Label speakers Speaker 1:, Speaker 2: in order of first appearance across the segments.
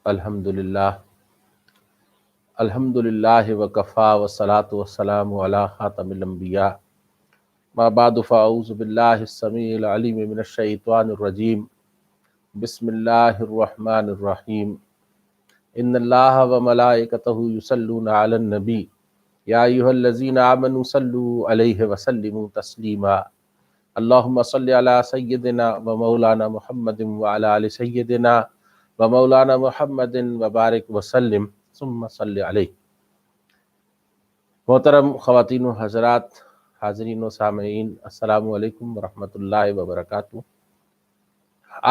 Speaker 1: الحمدللہ الحمدللہ وکفا والصلاة والسلام علی خاتم الانبیاء ما بعد فاعوذ باللہ السمیع العلیم من الشیطان الرجیم بسم اللہ الرحمن الرحیم ان اللہ وملائکتہ یصلون علی النبی یا ایھا الذین آمنوا صلوا علیہ وسلموا تسلیما اللہم صل علی سیدنا و مولانا محمد وعلی آل سیدنا و مولانا محمد وبارک وسلم ثم صلی علیہ۔ محترم خواتین و حضرات، حاضرین و سامعین، السلام علیکم ورحمۃ اللہ وبرکاتہ۔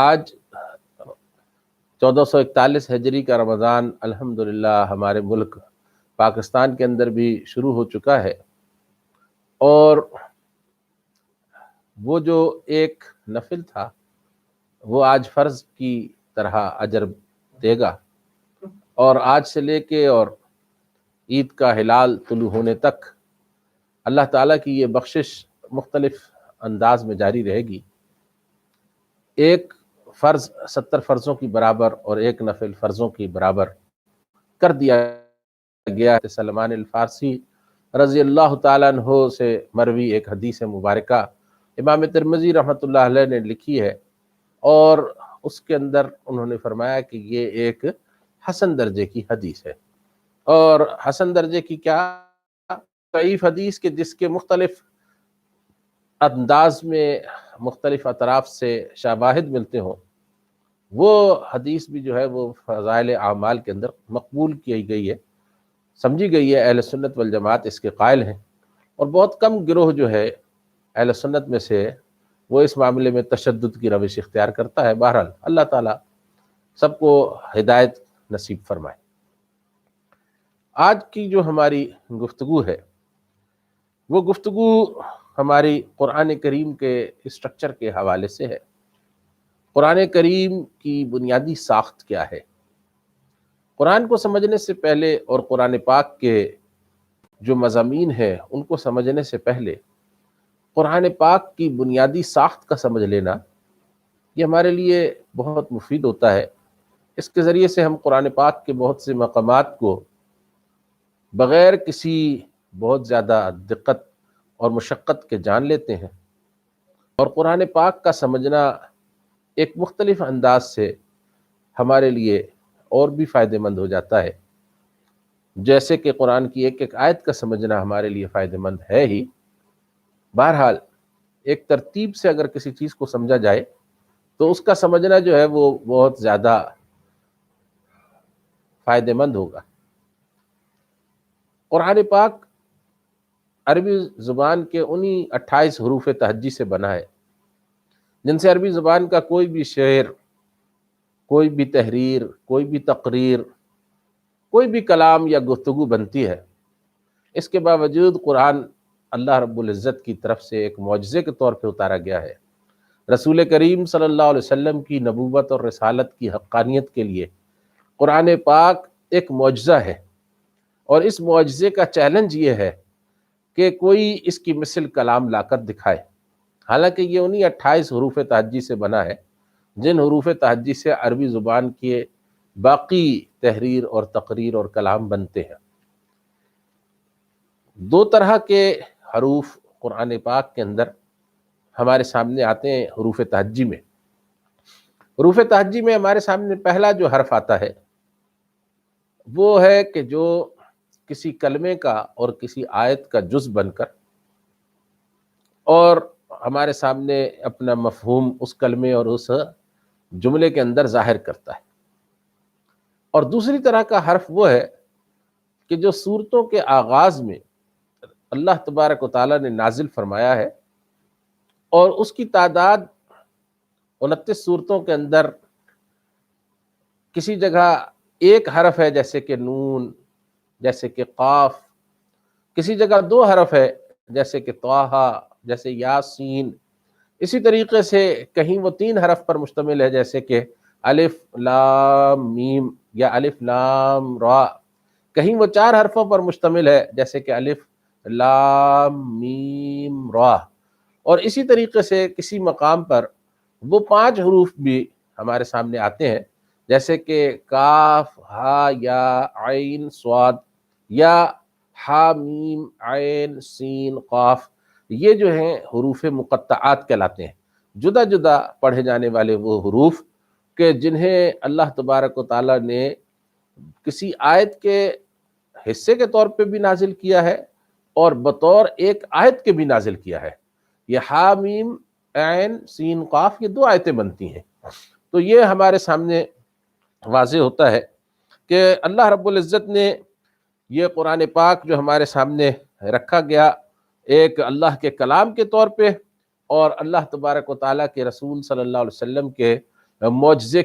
Speaker 1: آج 1441 ہجری کا رمضان الحمدللہ ہمارے ملک پاکستان کے اندر بھی شروع ہو چکا ہے، اور وہ جو ایک نفل تھا وہ آج فرض کی طرح اجر دے گا، اور آج سے لے کے اور عید کا ہلال طلوع ہونے تک اللہ تعالیٰ کی یہ بخشش مختلف انداز میں جاری رہے گی۔ ایک فرض 70 فرضوں کی برابر اور ایک نفل فرضوں کی برابر کر دیا گیا ہے۔ سلمان الفارسی رضی اللہ تعالیٰ عنہ سے مروی ایک حدیث مبارکہ امام ترمذی رحمۃ اللہ علیہ نے لکھی ہے، اور اس کے اندر انہوں نے فرمایا کہ یہ ایک حسن درجے کی حدیث ہے۔ اور حسن درجے کی کیا ضعیف حدیث کہ جس کے مختلف انداز میں مختلف اطراف سے شواہد ملتے ہوں، وہ حدیث بھی جو ہے وہ فضائل اعمال کے اندر مقبول کی گئی ہے، سمجھی گئی ہے۔ اہل سنت والجماعت اس کے قائل ہیں، اور بہت کم گروہ جو ہے اہل سنت میں سے وہ اس معاملے میں تشدد کی روش اختیار کرتا ہے۔ بہرحال اللہ تعالیٰ سب کو ہدایت نصیب فرمائے۔ آج کی جو ہماری گفتگو ہے وہ گفتگو ہماری قرآن کریم کے اسٹرکچر کے حوالے سے ہے۔ قرآن کریم کی بنیادی ساخت کیا ہے؟ قرآن کو سمجھنے سے پہلے اور قرآن پاک کے جو مضامین ہیں ان کو سمجھنے سے پہلے قرآن پاک کی بنیادی ساخت کا سمجھ لینا یہ ہمارے لیے بہت مفید ہوتا ہے۔ اس کے ذریعے سے ہم قرآن پاک کے بہت سے مقامات کو بغیر کسی بہت زیادہ دقت اور مشقت کے جان لیتے ہیں، اور قرآن پاک کا سمجھنا ایک مختلف انداز سے ہمارے لیے اور بھی فائدہ مند ہو جاتا ہے، جیسے کہ قرآن کی ایک ایک آیت کا سمجھنا ہمارے لیے فائدہ مند ہے ہی۔ بہرحال ایک ترتیب سے اگر کسی چیز کو سمجھا جائے تو اس کا سمجھنا جو ہے وہ بہت زیادہ فائدہ مند ہوگا۔ قرآن پاک عربی زبان کے انہی 28 حروف تہجی سے بنا ہے، جن سے عربی زبان کا کوئی بھی شعر، کوئی بھی تحریر، کوئی بھی تقریر، کوئی بھی کلام یا گفتگو بنتی ہے۔ اس کے باوجود قرآن اللہ رب العزت کی طرف سے ایک معجزے کے طور پہ اتارا گیا ہے۔ رسول کریم صلی اللہ علیہ وسلم کی نبوت اور رسالت کی حقانیت کے لیے قرآن پاک ایک معجزہ ہے، اور اس معجزے کا چیلنج یہ ہے کہ کوئی اس کی مثل کلام لا کر دکھائے۔ حالانکہ یہ انہی 28 حروف تہجی سے بنا ہے، جن حروف تہجی سے عربی زبان کے باقی تحریر اور تقریر اور کلام بنتے ہیں۔ دو طرح کے حروف قرآن پاک کے اندر ہمارے سامنے آتے ہیں حروف تہجی میں۔ حروف تہجی میں ہمارے سامنے پہلا جو حرف آتا ہے وہ ہے کہ جو کسی کلمے کا اور کسی آیت کا جز بن کر اور ہمارے سامنے اپنا مفہوم اس کلمے اور اس جملے کے اندر ظاہر کرتا ہے۔ اور دوسری طرح کا حرف وہ ہے کہ جو سورتوں کے آغاز میں اللہ تبارک و تعالیٰ نے نازل فرمایا ہے، اور اس کی تعداد 29 صورتوں کے اندر کسی جگہ ایک حرف ہے، جیسے کہ نون، جیسے کہ قاف، کسی جگہ 2 حرف ہے جیسے کہ طٰہٰ، جیسے یاسین، اسی طریقے سے کہیں وہ 3 حرف پر مشتمل ہے، جیسے کہ الف لام میم یا الف لام را، کہیں وہ 4 حرفوں پر مشتمل ہے، جیسے کہ الف لام میم را، اور اسی طریقے سے کسی مقام پر وہ 5 حروف بھی ہمارے سامنے آتے ہیں، جیسے کہ کاف ہا یا عین صاد یا ہا میم عین سین قاف، یہ جو ہیں حروف مقطعات کہلاتے ہیں، جدا جدا پڑھے جانے والے وہ حروف کہ جنہیں اللہ تبارک و تعالیٰ نے کسی آیت کے حصے کے طور پہ بھی نازل کیا ہے اور بطور ایک آیت کے بھی نازل کیا ہے۔ یہ ہا میم عین سین قاف یہ دو آیتیں بنتی ہیں۔ تو یہ ہمارے سامنے واضح ہوتا ہے کہ اللہ رب العزت نے یہ قرآن پاک جو ہمارے سامنے رکھا گیا ایک اللہ کے کلام کے طور پہ اور اللہ تبارک و تعالیٰ کے رسول صلی اللہ علیہ وسلم کے معجزے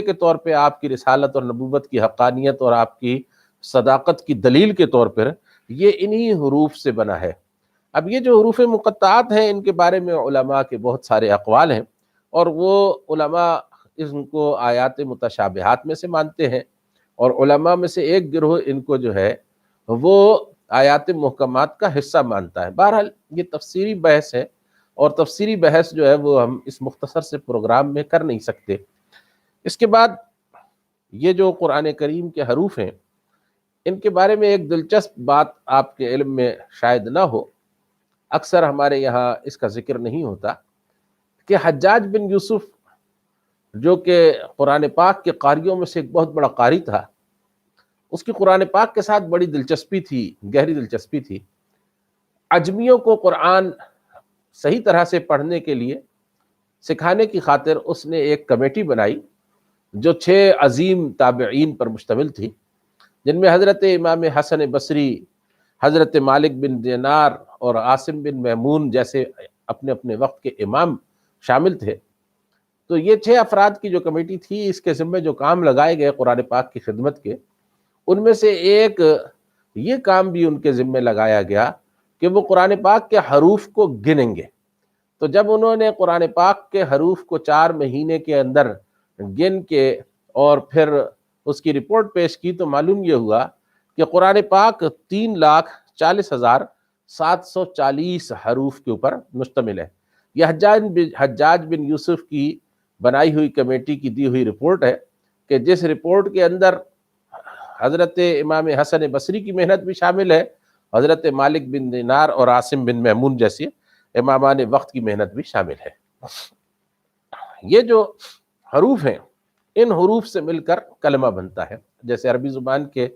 Speaker 1: کے طور پہ آپ کی رسالت اور نبوت کی حقانیت اور آپ کی صداقت کی دلیل کے طور پر یہ انہی حروف سے بنا ہے۔ اب یہ جو حروف مقطعات ہیں ان کے بارے میں علماء کے بہت سارے اقوال ہیں، اور وہ علماء ان کو آیات متشابہات میں سے مانتے ہیں، اور علماء میں سے ایک گروہ ان کو جو ہے وہ آیات محکمات کا حصہ مانتا ہے۔ بہرحال یہ تفسیری بحث ہے، اور تفسیری بحث جو ہے وہ ہم اس مختصر سے پروگرام میں کر نہیں سکتے۔ اس کے بعد یہ جو قرآن کریم کے حروف ہیں ان کے بارے میں ایک دلچسپ بات آپ کے علم میں شاید نہ ہو، اکثر ہمارے یہاں اس کا ذکر نہیں ہوتا، کہ حجاج بن یوسف جو کہ قرآن پاک کے قاریوں میں سے ایک بہت بڑا قاری تھا، اس کی قرآن پاک کے ساتھ بڑی دلچسپی تھی، گہری دلچسپی تھی۔ عجمیوں کو قرآن صحیح طرح سے پڑھنے کے لیے سکھانے کی خاطر اس نے ایک کمیٹی بنائی جو 6 عظیم تابعین پر مشتمل تھی، جن میں حضرت امام حسن بصری، حضرت مالک بن دینار اور عاصم بن میمون جیسے اپنے اپنے وقت کے امام شامل تھے۔ تو یہ 6 افراد کی جو کمیٹی تھی، اس کے ذمہ جو کام لگائے گئے قرآن پاک کی خدمت کے، ان میں سے ایک یہ کام بھی ان کے ذمہ لگایا گیا کہ وہ قرآن پاک کے حروف کو گنیں گے۔ تو جب انہوں نے قرآن پاک کے حروف کو 4 مہینے کے اندر گن کے اور پھر اس کی رپورٹ پیش کی، تو معلوم یہ ہوا کہ قرآن پاک 3,40,740 حروف کے اوپر مشتمل ہے۔ یہ حجاج بن یوسف کی بنائی ہوئی کمیٹی کی دی ہوئی رپورٹ ہے، کہ جس رپورٹ کے اندر حضرت امام حسن بصری کی محنت بھی شامل ہے، حضرت مالک بن دینار اور عاصم بن میمون جیسے امامان وقت کی محنت بھی شامل ہے۔ یہ جو حروف ہیں ان حروف سے مل کر کلمہ بنتا ہے۔ جیسے عربی زبان کے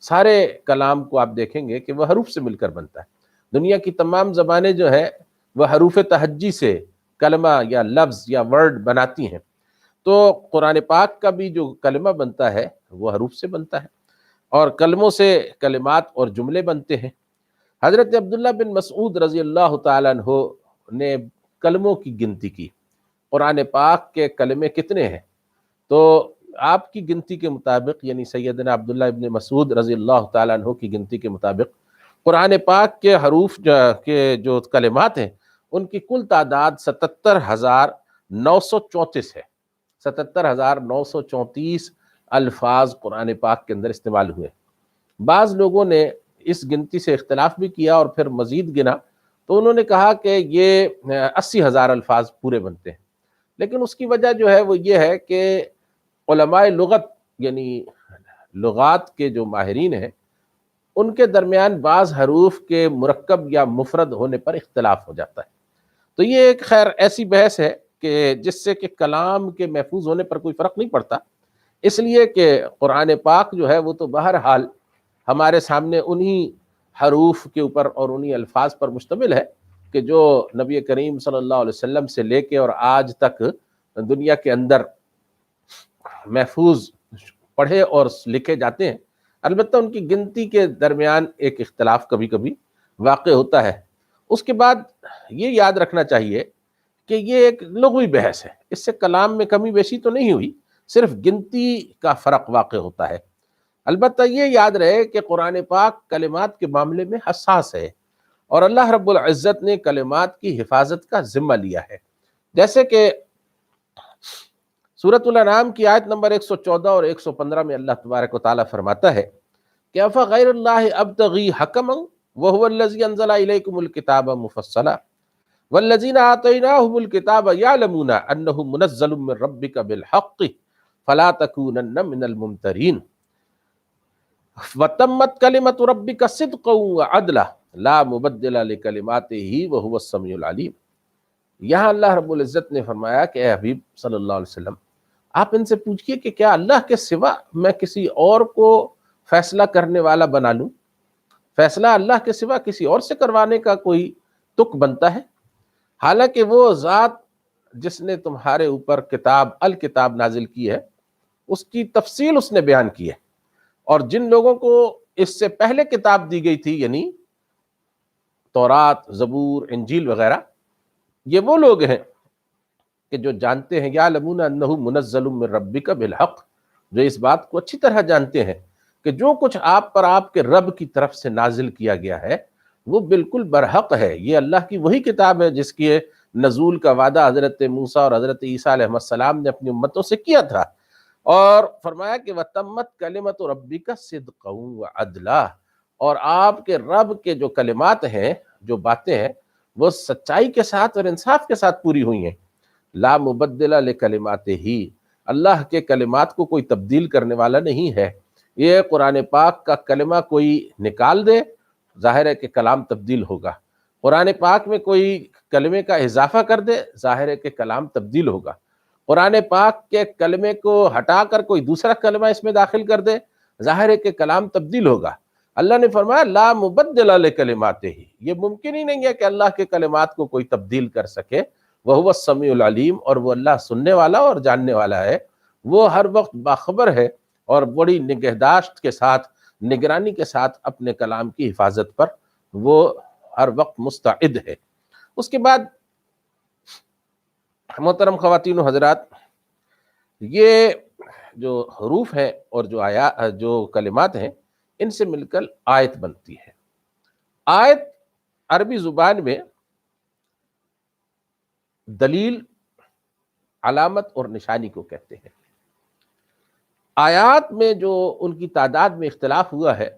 Speaker 1: سارے کلام کو آپ دیکھیں گے کہ وہ حروف سے مل کر بنتا ہے۔ دنیا کی تمام زبانیں جو ہے وہ حروف تہجی سے کلمہ یا لفظ یا ورڈ بناتی ہیں، تو قرآن پاک کا بھی جو کلمہ بنتا ہے وہ حروف سے بنتا ہے، اور کلموں سے کلمات اور جملے بنتے ہیں۔ حضرت عبداللہ بن مسعود رضی اللہ تعالیٰ عنہ نے کلموں کی گنتی کی، قرآن پاک کے کلمے کتنے ہیں، تو آپ کی گنتی کے مطابق، یعنی سیدنا عبداللہ بن مسعود رضی اللہ تعالیٰ عنہ کی گنتی کے مطابق، قرآن پاک کے حروف کے جو کلمات ہیں ان کی کل تعداد 77,934 ہے۔ 77,934 الفاظ قرآن پاک کے اندر استعمال ہوئے۔ بعض لوگوں نے اس گنتی سے اختلاف بھی کیا اور پھر مزید گنا، تو انہوں نے کہا کہ یہ 80,000 الفاظ پورے بنتے ہیں۔ لیکن اس کی وجہ جو ہے وہ یہ ہے کہ علماء لغت، یعنی لغات کے جو ماہرین ہیں، ان کے درمیان بعض حروف کے مرکب یا مفرد ہونے پر اختلاف ہو جاتا ہے۔ تو یہ ایک خیر ایسی بحث ہے کہ جس سے کہ کلام کے محفوظ ہونے پر کوئی فرق نہیں پڑتا، اس لیے کہ قرآن پاک جو ہے وہ تو بہرحال ہمارے سامنے انہی حروف کے اوپر اور انہی الفاظ پر مشتمل ہے کہ جو نبی کریم صلی اللہ علیہ وسلم سے لے کے اور آج تک دنیا کے اندر محفوظ پڑھے اور لکھے جاتے ہیں۔ البتہ ان کی گنتی کے درمیان ایک اختلاف کبھی کبھی واقع ہوتا ہے۔ اس کے بعد یہ یاد رکھنا چاہیے کہ یہ ایک لغوی بحث ہے، اس سے کلام میں کمی بیشی تو نہیں ہوئی، صرف گنتی کا فرق واقع ہوتا ہے۔ البتہ یہ یاد رہے کہ قرآن پاک کلمات کے معاملے میں حساس ہے، اور اللہ رب العزت نے کلمات کی حفاظت کا ذمہ لیا ہے۔ جیسے کہ سورۃ الانعام کی آیت نمبر 114 اور 115 میں اللہ تبارک و تعالیٰ فرماتا ہے کہ أَفَغَيْرَ اللَّهِ أَبْتَغِي حَكَمًا وَهُوَ الَّذِي أَنزَلَ إِلَيْكُمُ الْكِتَابَ مُفَصَّلًا والذین آتیناہم الکتاب یعلمون انہ منزل من ربک بالحق فلا تکونن من الممترین وتمت کلمۃ ربک صدقا وعدلا لا مبدل لکلماتہ وہو السمیع العلیم۔ یہاں اللہ رب العزت نے فرمایا کہ اے حبیب صلی اللہ علیہ وسلم، آپ ان سے پوچھئے کہ کیا اللہ کے سوا میں کسی اور کو فیصلہ کرنے والا بنا لوں؟ فیصلہ اللہ کے سوا کسی اور سے کروانے کا کوئی تک بنتا ہے؟ حالانکہ وہ ذات جس نے تمہارے اوپر الکتاب نازل کی ہے، اس کی تفصیل اس نے بیان کی ہے، اور جن لوگوں کو اس سے پہلے کتاب دی گئی تھی، یعنی تورات، زبور، انجیل وغیرہ، یہ وہ لوگ ہیں کہ جو جانتے ہیں یعلمون انہ منزل من ربک بالحق، جو اس بات کو اچھی طرح جانتے ہیں کہ جو کچھ آپ پر آپ کے رب کی طرف سے نازل کیا گیا ہے وہ بالکل برحق ہے۔ یہ اللہ کی وہی کتاب ہے جس کی نزول کا وعدہ حضرت موسیٰ اور حضرت عیسیٰ علیہ السلام نے اپنی امتوں سے کیا تھا، اور فرمایا کہ وَتَمَّتْ کَلِمَةُ رَبِّكَ صِدْقًا وَعَدْلًا، اور آپ کے رب کے جو کلمات ہیں، جو باتیں ہیں، وہ سچائی کے ساتھ اور انصاف کے ساتھ پوری ہوئی ہیں۔ لا مبدل لکلماتہ، اللہ کے کلمات کو کوئی تبدیل کرنے والا نہیں ہے۔ یہ قرآن پاک کا کلمہ کوئی نکال دے، ظاہر ہے کہ کلام تبدیل ہوگا۔ قرآن پاک میں کوئی کلمے کا اضافہ کر دے، ظاہر ہے کہ کلام تبدیل ہوگا۔ قرآن پاک کے کلمے کو ہٹا کر کوئی دوسرا کلمہ اس میں داخل کر دے، ظاہر ہے کہ کلام تبدیل ہوگا۔ اللہ نے فرمایا لا مبدل لکلماتہ، یہ ممکن ہی نہیں ہے کہ اللہ کے کلمات کو کوئی تبدیل کر سکے۔ وہو السمیع العلیم، اور وہ اللہ سننے والا اور جاننے والا ہے، وہ ہر وقت باخبر ہے اور بڑی نگہداشت کے ساتھ، نگرانی کے ساتھ اپنے کلام کی حفاظت پر وہ ہر وقت مستعد ہے۔ اس کے بعد محترم خواتین و حضرات، یہ جو حروف ہیں اور جو کلمات ہیں، ان سے مل کر آیت بنتی ہے۔ آیت عربی زبان میں دلیل، علامت اور نشانی کو کہتے ہیں۔ آیات میں جو ان کی تعداد میں اختلاف ہوا ہے،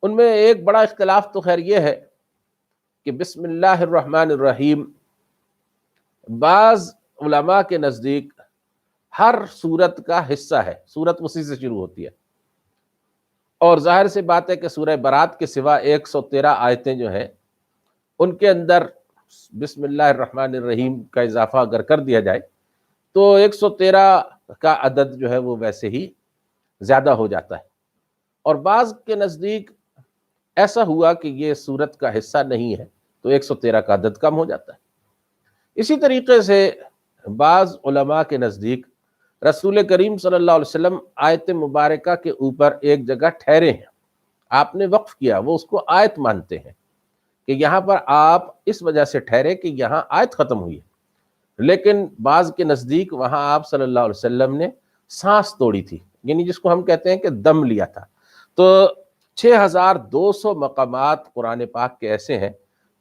Speaker 1: ان میں ایک بڑا اختلاف تو خیر یہ ہے کہ بسم اللہ الرحمن الرحیم بعض علماء کے نزدیک ہر سورت کا حصہ ہے، سورت اسی سے شروع ہوتی ہے، اور ظاہر سی بات ہے کہ سورہ برات کے سوا 113 آیتیں جو ہیں ان کے اندر بسم اللہ الرحمن الرحیم کا اضافہ اگر کر دیا جائے تو 113 کا عدد جو ہے وہ ویسے ہی زیادہ ہو جاتا ہے، اور بعض کے نزدیک ایسا ہوا کہ یہ سورت کا حصہ نہیں ہے تو 113 کا عدد کم ہو جاتا ہے۔ اسی طریقے سے بعض علماء کے نزدیک رسول کریم صلی اللہ علیہ وسلم آیت مبارکہ کے اوپر ایک جگہ ٹھہرے ہیں، آپ نے وقف کیا، وہ اس کو آیت مانتے ہیں کہ یہاں پر آپ اس وجہ سے ٹھہرے کہ یہاں آیت ختم ہوئی ہے، لیکن بعض کے نزدیک وہاں آپ صلی اللہ علیہ وسلم نے سانس توڑی تھی، یعنی جس کو ہم کہتے ہیں کہ دم لیا تھا۔ تو 6200 مقامات قرآن پاک کے ایسے ہیں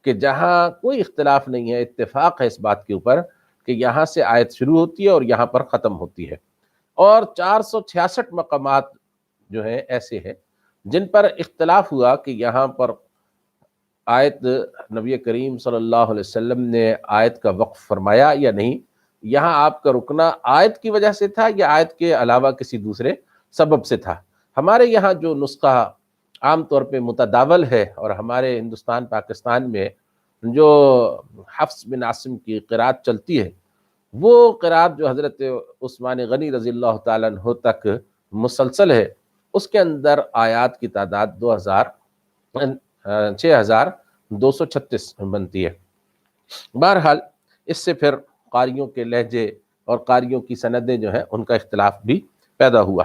Speaker 1: کہ جہاں کوئی اختلاف نہیں ہے، اتفاق ہے اس بات کے اوپر کہ یہاں سے آیت شروع ہوتی ہے اور یہاں پر ختم ہوتی ہے، اور 466 مقامات جو ہیں ایسے ہیں جن پر اختلاف ہوا کہ یہاں پر آیت نبی کریم صلی اللہ علیہ وسلم نے آیت کا وقف فرمایا یا نہیں، یہاں آپ کا رکنا آیت کی وجہ سے تھا یا آیت کے علاوہ کسی دوسرے سبب سے تھا۔ ہمارے یہاں جو نسخہ عام طور پہ متداول ہے اور ہمارے ہندوستان پاکستان میں جو حفص بن عاصم کی قرات چلتی ہے، وہ قرات جو حضرت عثمان غنی رضی اللہ تعالیٰ عنہ تک مسلسل ہے، اس کے اندر آیات کی تعداد 6236 بنتی ہے۔ بہرحال اس سے پھر قاریوں کے لہجے اور قاریوں کی سندیں جو ہیں ان کا اختلاف بھی پیدا ہوا۔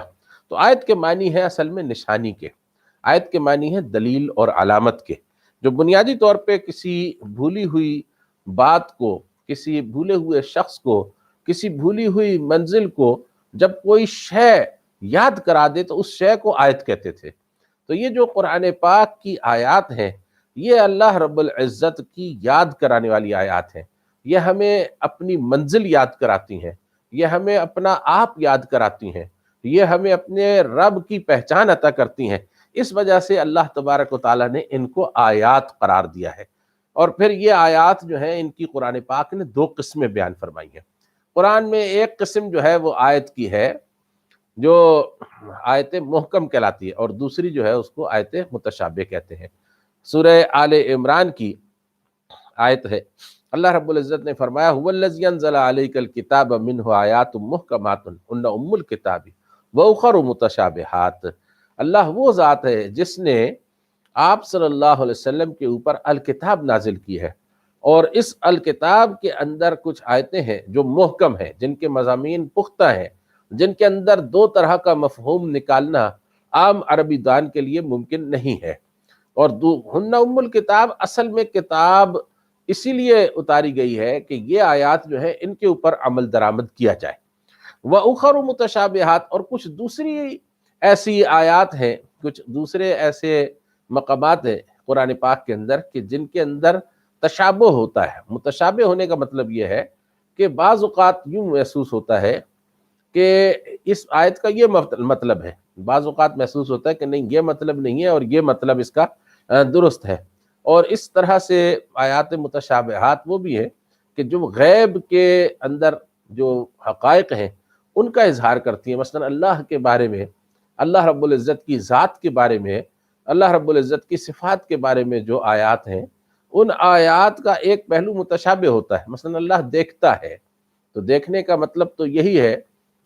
Speaker 1: تو آیت کے معنی ہے اصل میں نشانی کے، آیت کے معنی ہے دلیل اور علامت کے، جو بنیادی طور پہ کسی بھولی ہوئی بات کو، کسی بھولے ہوئے شخص کو، کسی بھولی ہوئی منزل کو جب کوئی شے یاد کرا دے تو اس شے کو آیت کہتے تھے۔ تو یہ جو قرآن پاک کی آیات ہیں، یہ اللہ رب العزت کی یاد کرانے والی آیات ہیں، یہ ہمیں اپنی منزل یاد کراتی ہیں، یہ ہمیں اپنا آپ یاد کراتی ہیں، یہ ہمیں اپنے رب کی پہچان عطا کرتی ہیں۔ اس وجہ سے اللہ تبارک و تعالیٰ نے ان کو آیات قرار دیا ہے۔ اور پھر یہ آیات جو ہیں ان کی قرآن پاک نے دو قسمیں بیان فرمائی ہیں۔ قرآن میں ایک قسم جو ہے وہ آیت کی ہے جو آیت محکم کہلاتی ہے، اور دوسری جو ہے اس کو آیت متشابہ کہتے ہیں۔ سورہ آل عمران کی آیت ہے، اللہ رب العزت نے فرمایا هو الذی انزل علیک الکتاب منہ آیات محکمات ہن ام الکتاب واخر متشابہات۔ اللہ وہ ذات ہے جس نے آپ صلی اللہ علیہ وسلم کے اوپر الکتاب نازل کی ہے، اور اس الکتاب کے اندر کچھ آیتیں ہیں جو محکم ہیں، جن کے مضامین پختہ ہیں، جن کے اندر دو طرح کا مفہوم نکالنا عام عربی دان کے لیے ممکن نہیں ہے۔ اور ہن ام الکتاب، اصل میں کتاب اسی لیے اتاری گئی ہے کہ یہ آیات جو ہے ان کے اوپر عمل درآمد کیا جائے۔ وَأُخَرُ متشابہات، اور کچھ دوسری ایسی آیات ہیں، کچھ دوسرے ایسے مقامات ہیں قرآن پاک کے اندر کہ جن کے اندر تشابہ ہوتا ہے۔ متشابہ ہونے کا مطلب یہ ہے کہ بعض اوقات یوں محسوس ہوتا ہے کہ اس آیت کا یہ مطلب ہے، بعض اوقات محسوس ہوتا ہے کہ نہیں یہ مطلب نہیں ہے اور یہ مطلب اس کا درست ہے۔ اور اس طرح سے آیات متشابہات وہ بھی ہے کہ جو غیب کے اندر جو حقائق ہیں ان کا اظہار کرتی ہیں، مثلا اللہ کے بارے میں، اللہ رب العزت کی ذات کے بارے میں، اللہ رب العزت کی صفات کے بارے میں جو آیات ہیں، ان آیات کا ایک پہلو متشابہ ہوتا ہے۔ مثلا اللہ دیکھتا ہے، تو دیکھنے کا مطلب تو یہی ہے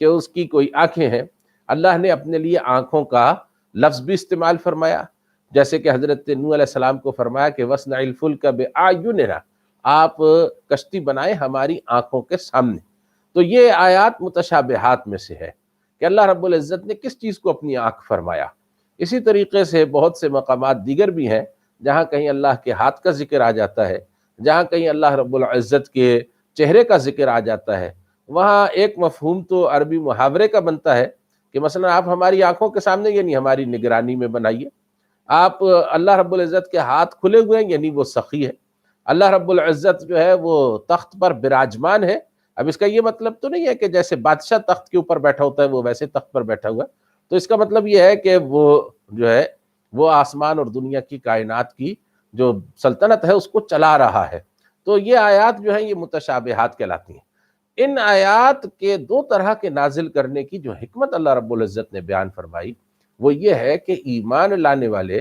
Speaker 1: کہ اس کی کوئی آنکھیں ہیں، اللہ نے اپنے لیے آنکھوں کا لفظ بھی استعمال فرمایا، جیسے کہ حضرت نوح علیہ السلام کو فرمایا کہ وَاصْنَعِ الْفُلْكَ بِأَعْيُنِنَا، آپ کشتی بنائیں ہماری آنکھوں کے سامنے۔ تو یہ آیات متشابہات میں سے ہے کہ اللہ رب العزت نے کس چیز کو اپنی آنکھ فرمایا۔ اسی طریقے سے بہت سے مقامات دیگر بھی ہیں جہاں کہیں اللہ کے ہاتھ کا ذکر آ جاتا ہے، جہاں کہیں اللہ رب العزت کے چہرے کا ذکر آ جاتا ہے۔ وہاں ایک مفہوم تو عربی محاورے کا بنتا ہے کہ مثلا آپ ہماری آنکھوں کے سامنے یعنی ہماری نگرانی میں بنائیے۔ آپ اللہ رب العزت کے ہاتھ کھلے ہوئے ہیں یعنی وہ سخی ہے۔ اللہ رب العزت جو ہے وہ تخت پر براجمان ہے۔ اب اس کا یہ مطلب تو نہیں ہے کہ جیسے بادشاہ تخت کے اوپر بیٹھا ہوتا ہے وہ ویسے تخت پر بیٹھا ہوا ہے، تو اس کا مطلب یہ ہے کہ وہ جو ہے وہ آسمان اور دنیا کی کائنات کی جو سلطنت ہے اس کو چلا رہا ہے۔ تو یہ آیات جو ہیں یہ متشابہات کہلاتی ہیں۔ ان آیات کے دو طرح کے نازل کرنے کی جو حکمت اللہ رب العزت نے بیان فرمائی وہ یہ ہے کہ ایمان لانے والے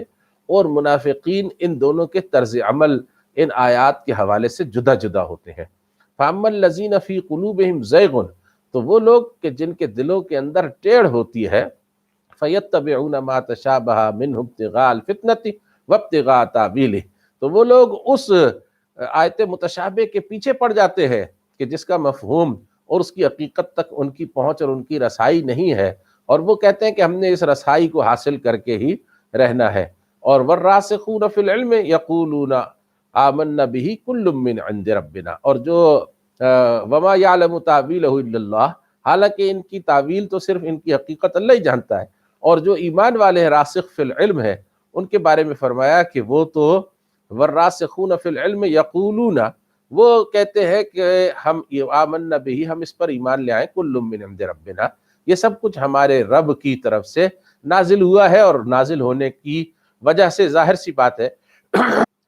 Speaker 1: اور منافقین ان دونوں کے طرز عمل ان آیات کے حوالے سے جدا جدا ہوتے ہیں۔ فَأَمَّا الَّذِينَ فِي قُلُوبِهِمْ زَيْغٌ، تو وہ لوگ کہ جن کے دلوں کے اندر ٹیڑھ ہوتی ہے، فَيَتَّبِعُونَ مَا تَشَابَهَ مِنْهُ ابْتِغَاءَ الْفِتْنَةِ وَابْتِغَاءَ تَأْوِيلِهِ، تو وہ لوگ اس آیت متشابہ کے پیچھے پڑ جاتے ہیں کہ جس کا مفہوم اور اس کی حقیقت تک ان کی پہنچ اور ان کی رسائی نہیں ہے، اور وہ کہتے ہیں کہ ہم نے اس رسائی کو حاصل کر کے ہی رہنا ہے۔ اور والراسخون فی العلم یقولون آمنا بہ کل من عند ربنا، اور جو وما یعلم تاویلہ الا اللہ، حالانکہ ان کی تعویل تو صرف ان کی حقیقت اللہ ہی جانتا ہے، اور جو ایمان والے ہیں راسخ فی العلم ہے ان کے بارے میں فرمایا کہ وہ تو والراسخون فی العلم یقولون، وہ کہتے ہیں کہ ہم آمنا بہ، ہم اس پر ایمان لے آئیں، کل من عند ربنا، یہ سب کچھ ہمارے رب کی طرف سے نازل ہوا ہے، اور نازل ہونے کی وجہ سے ظاہر سی بات ہے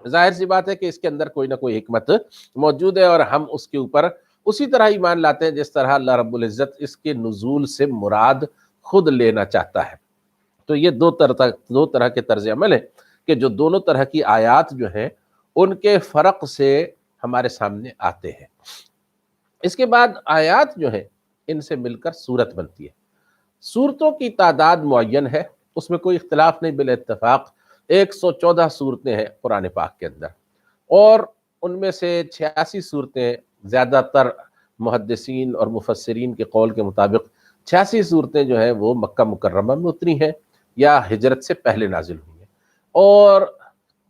Speaker 1: ظاہر سی بات ہے کہ اس کے اندر کوئی نہ کوئی حکمت موجود ہے، اور ہم اس کے اوپر اسی طرح ایمان لاتے ہیں جس طرح اللہ رب العزت اس کے نزول سے مراد خود لینا چاہتا ہے۔ تو یہ دو طرح کے طرز عمل ہیں کہ جو دونوں طرح کی آیات جو ہیں ان کے فرق سے ہمارے سامنے آتے ہیں۔ اس کے بعد آیات جو ہیں ان سے مل کر سورت بنتی ہے۔ سورتوں کی تعداد معین ہے، اس میں کوئی اختلاف نہیں، بالاتفاق 114 صورتیں ہیں قرآن پاک کے اندر، اور ان میں سے 86 صورتیں، زیادہ تر محدثین اور مفسرین کے قول کے مطابق 86 صورتیں جو ہیں وہ مکہ مکرمہ میں اتری ہیں یا ہجرت سے پہلے نازل ہوئی ہیں، اور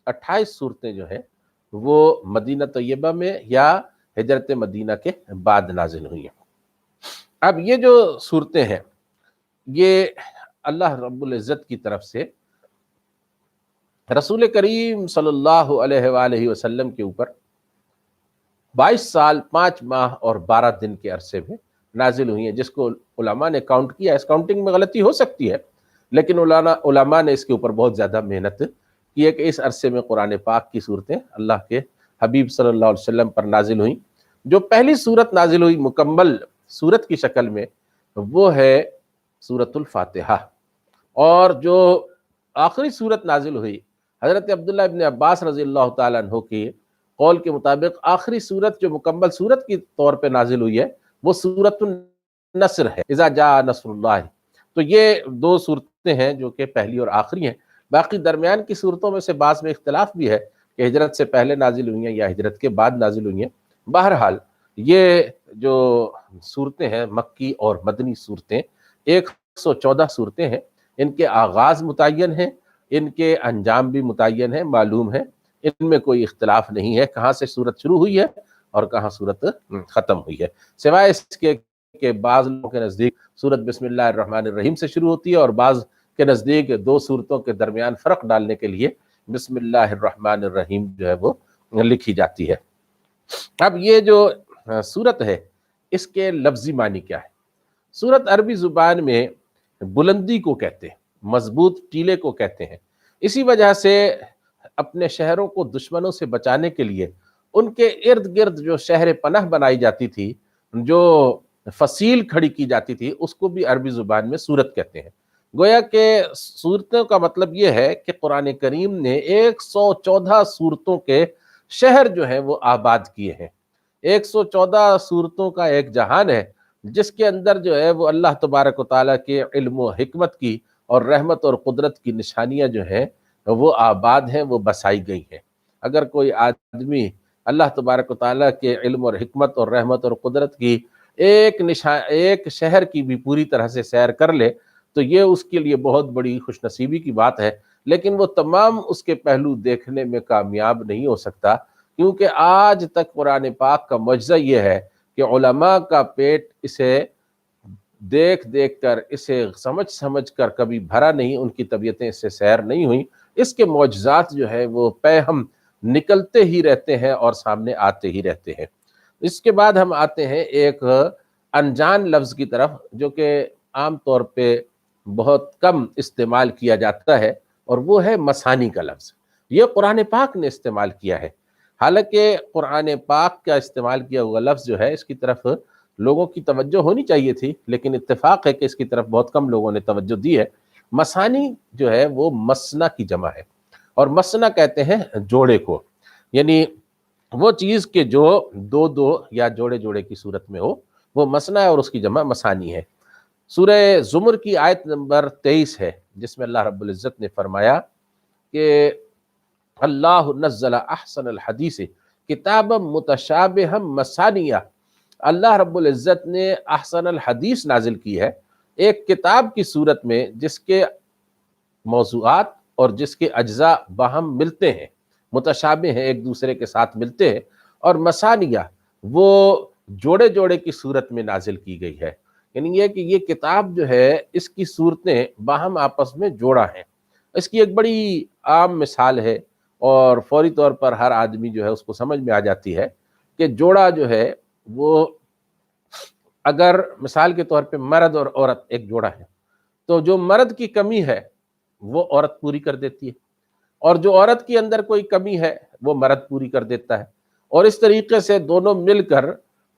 Speaker 1: 28 صورتیں جو ہیں وہ مدینہ طیبہ میں یا ہجرت مدینہ کے بعد نازل ہوئی ہیں۔ اب یہ جو صورتیں ہیں یہ اللہ رب العزت کی طرف سے رسول کریم صلی اللہ علیہ وآلہ وسلم کے اوپر 22 سال 5 ماہ اور 12 دن کے عرصے میں نازل ہوئی ہیں، جس کو علماء نے کاؤنٹ کیا، اس کاؤنٹنگ میں غلطی ہو سکتی ہے لیکن علماء نے اس کے اوپر بہت زیادہ محنت کی ہے کہ اس عرصے میں قرآن پاک کی صورتیں اللہ کے حبیب صلی اللہ علیہ وسلم پر نازل ہوئی۔ جو پہلی سورت نازل ہوئی مکمل سورت کی شکل میں وہ ہے سورۃ الفاتحہ، اور جو آخری سورت نازل ہوئی حضرت عبداللہ ابن عباس رضی اللہ تعالیٰ عنہ کی قول کے مطابق آخری سورت جو مکمل سورت کی طور پہ نازل ہوئی ہے وہ سورۃ النصر ہے، اذا جاء نصر اللہ۔ تو یہ دو صورتیں ہیں جو کہ پہلی اور آخری ہیں۔ باقی درمیان کی صورتوں میں سے بعض میں اختلاف بھی ہے کہ ہجرت سے پہلے نازل ہوئی ہیں یا ہجرت کے بعد نازل ہوئی ہیں۔ بہرحال یہ جو صورتیں ہیں مکی اور مدنی صورتیں 114 صورتیں ہیں، ان کے آغاز متعین ہیں، ان کے انجام بھی متعین ہیں، معلوم ہے، ان میں کوئی اختلاف نہیں ہے کہاں سے صورت شروع ہوئی ہے اور کہاں صورت ختم ہوئی ہے، سوائے اس کے کہ بعض لوگوں کے نزدیک صورت بسم اللہ الرحمن الرحیم سے شروع ہوتی ہے اور بعض کے نزدیک دو صورتوں کے درمیان فرق ڈالنے کے لیے بسم اللہ الرحمن الرحیم جو ہے وہ لکھی جاتی ہے۔ اب یہ جو صورت ہے اس کے لفظی معنی کیا ہے؟ صورت عربی زبان میں بلندی کو کہتے ہیں، مضبوط ٹیلے کو کہتے ہیں، اسی وجہ سے اپنے شہروں کو دشمنوں سے بچانے کے لیے ان کے ارد گرد جو شہر پناہ بنائی جاتی تھی، جو فصیل کھڑی کی جاتی تھی، اس کو بھی عربی زبان میں صورت کہتے ہیں۔ گویا کہ صورتوں کا مطلب یہ ہے کہ قرآن کریم نے 114 صورتوں کے شہر جو ہیں وہ آباد کیے ہیں۔ 114 صورتوں کا ایک جہان ہے جس کے اندر جو ہے وہ اللہ تبارک و تعالیٰ کے علم و حکمت کی اور رحمت اور قدرت کی نشانیاں جو ہیں وہ آباد ہیں، وہ بسائی گئی ہیں۔ اگر کوئی آدمی اللہ تبارک و تعالیٰ کے علم اور حکمت اور رحمت اور قدرت کی ایک شہر کی بھی پوری طرح سے سیر کر لے تو یہ اس کے لیے بہت بڑی خوش نصیبی کی بات ہے، لیکن وہ تمام اس کے پہلو دیکھنے میں کامیاب نہیں ہو سکتا، کیونکہ آج تک قرآن پاک کا معجزہ یہ ہے کہ علماء کا پیٹ اسے دیکھ دیکھ کر، اسے سمجھ کر کبھی بھرا نہیں، ان کی طبیعتیں اس سے سیر نہیں ہوئیں۔ اس کے معجزات جو ہے وہ پیہم نکلتے ہی رہتے ہیں اور سامنے آتے ہی رہتے ہیں۔ اس کے بعد ہم آتے ہیں ایک انجان لفظ کی طرف جو کہ عام طور پہ بہت کم استعمال کیا جاتا ہے، اور وہ ہے مثانی کا لفظ۔ یہ قرآن پاک نے استعمال کیا ہے، حالانکہ قرآن پاک کا استعمال کیا ہوا لفظ جو ہے اس کی طرف لوگوں کی توجہ ہونی چاہیے تھی، لیکن اتفاق ہے کہ اس کی طرف بہت کم لوگوں نے توجہ دی ہے۔ مثانی جو ہے وہ مثنا کی جمع ہے، اور مثنا کہتے ہیں جوڑے کو، یعنی وہ چیز کہ جو دو دو یا جوڑے جوڑے کی صورت میں ہو وہ مثنا ہے، اور اس کی جمع مثانی ہے۔ سورہ زمر کی آیت نمبر 23 ہے جس میں اللہ رب العزت نے فرمایا کہ اللہ نزل احسن الحدیث کتابا متشابہا مثانیہ، اللہ رب العزت نے احسن الحدیث نازل کی ہے ایک کتاب کی صورت میں جس کے موضوعات اور جس کے اجزاء باہم ملتے ہیں، متشابہ ہیں، ایک دوسرے کے ساتھ ملتے ہیں، اور مثانیہ وہ جوڑے جوڑے کی صورت میں نازل کی گئی ہے، یعنی یہ کہ یہ کتاب جو ہے اس کی صورتیں باہم آپس میں جوڑا ہیں۔ اس کی ایک بڑی عام مثال ہے اور فوری طور پر ہر آدمی جو ہے اس کو سمجھ میں آ جاتی ہے کہ جوڑا جو ہے وہ اگر مثال کے طور پہ مرد اور عورت ایک جوڑا ہے تو جو مرد کی کمی ہے وہ عورت پوری کر دیتی ہے، اور جو عورت کے اندر کوئی کمی ہے وہ مرد پوری کر دیتا ہے، اور اس طریقے سے دونوں مل کر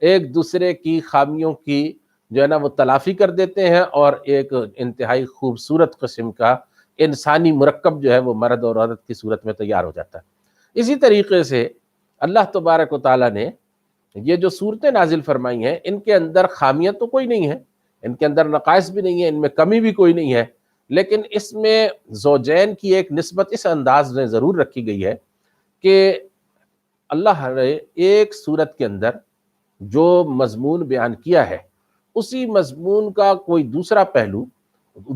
Speaker 1: ایک دوسرے کی خامیوں کی جو ہے نا وہ تلافی کر دیتے ہیں، اور ایک انتہائی خوبصورت قسم کا انسانی مرکب جو ہے وہ مرد اور عورت کی صورت میں تیار ہو جاتا ہے۔ اسی طریقے سے اللہ تبارک و تعالیٰ نے یہ جو صورتیں نازل فرمائی ہیں ان کے اندر خامیاں تو کوئی نہیں ہے، ان کے اندر نقائص بھی نہیں ہے، ان میں کمی بھی کوئی نہیں ہے، لیکن اس میں زوجین کی ایک نسبت اس انداز میں ضرور رکھی گئی ہے کہ اللہ نے ایک صورت کے اندر جو مضمون بیان کیا ہے اسی مضمون کا کوئی دوسرا پہلو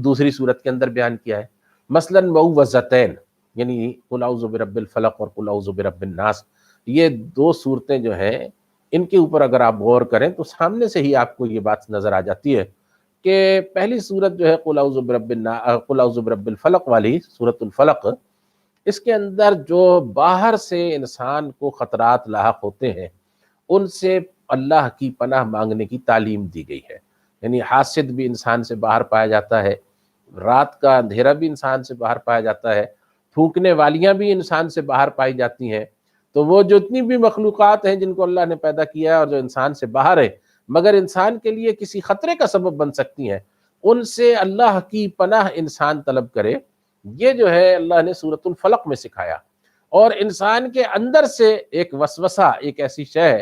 Speaker 1: دوسری صورت کے اندر بیان کیا ہے۔ مثلا معوذتین یعنی قل اعوذ برب الفلق اور قل اعوذ برب الناس، یہ دو صورتیں جو ہیں ان کے اوپر اگر آپ غور کریں تو سامنے سے ہی آپ کو یہ بات نظر آ جاتی ہے کہ پہلی صورت جو ہے قل اعوذ برب الفلق والی سورۃ الفلق، اس کے اندر جو باہر سے انسان کو خطرات لاحق ہوتے ہیں ان سے اللہ کی پناہ مانگنے کی تعلیم دی گئی ہے، یعنی حاسد بھی انسان سے باہر پایا جاتا ہے، رات کا اندھیرا بھی انسان سے باہر پایا جاتا ہے، پھونکنے والیاں بھی انسان سے باہر پائی جاتی ہیں، تو وہ جتنی بھی مخلوقات ہیں جن کو اللہ نے پیدا کیا ہے اور جو انسان سے باہر ہے مگر انسان کے لیے کسی خطرے کا سبب بن سکتی ہیں، ان سے اللہ کی پناہ انسان طلب کرے، یہ جو ہے اللہ نے سورۃ الفلق میں سکھایا۔ اور انسان کے اندر سے ایک وسوسہ، ایک ایسی شے ہے